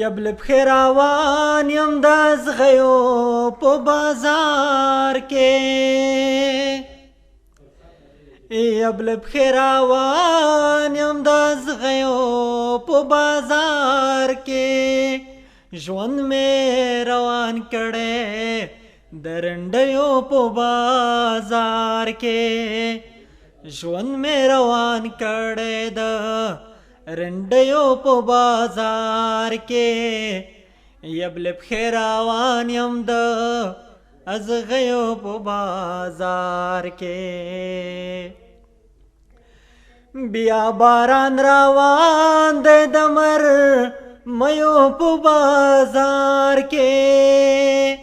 یبل پخې روان یم د زغیو په بازار کې یبل پخې روان یم د زغیو په بازار کې ژوند مې روان کړی د رنډیو په بازار کې ژوند مې روان کړی د رنډیو په بازار کې یبل پخې روان یم د ازغیو په بازار کې بیا باران روان دی د مرمیو په بازار کې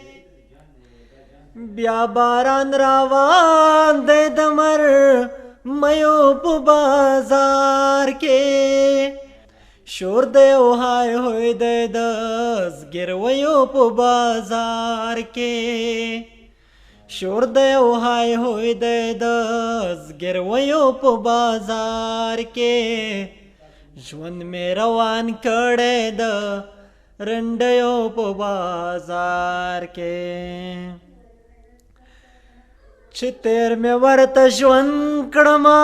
بیا باران روان دی د مرمیو په بازار کې شور دی او های هوی دی د زګرویو په بازار کې شور دی او های هوی دی د زګرویو په بازار کې ژوند مې روان کړی د رنډیو په بازار کې چې تیر مې ورته ژوند کړمه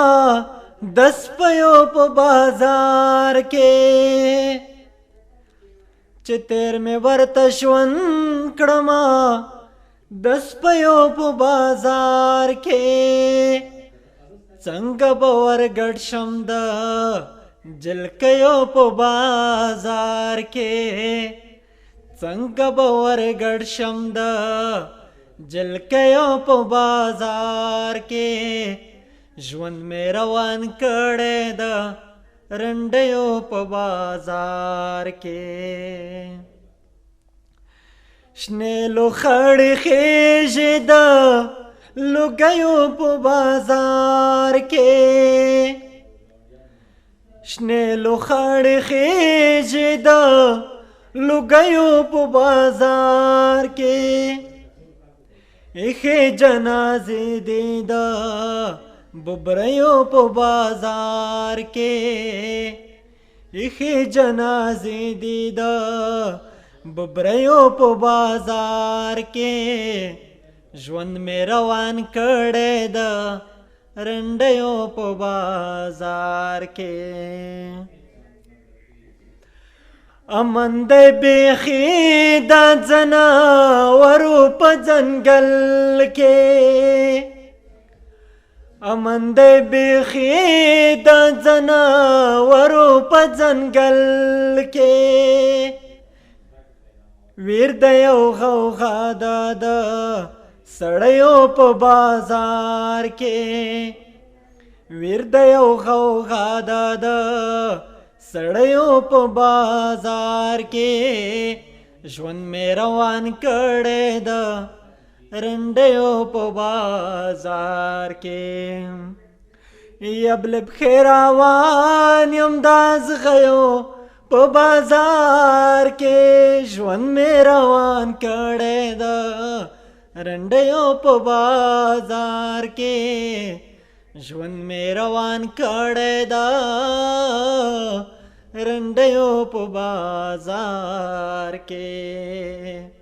د سپیو په بازار کې چې تیر مې ورته ژوند کړمه د سپیو په بازار کې څنګه به ورګډ شم د جلکیو په بازار کې څنګه به ورګډ شم د جلکیو په بازار کې ژوند مې روان کړی د رنډیو په بازار کې شنې لوخړې خېژې د لوګیو په بازار کې شنې لوخړې خېژې د لوګیو په بازار کې ایخې جنازې دي د ببریو په بازار کې ایخې جنازې دي د ببریو په بازار کې ژوند مې روان کړی د رنډیو په بازار کې امن دی بیخي د ځناورو په ځنګل کې امن دی بیخي د ځناورو په ځنګل کې ویر دی او غوغا د سړیو په بازار کې ویر دی او غوغا د سړیو په بازار کې ژوند مې روان کړی د رنډیو په بازار کې یبل پخې روان یم د زغیو په بازار کې ژوند مې روان کړی د رنډیو په بازار کې ژوند مې روان کړی د رنډیو په بازار کې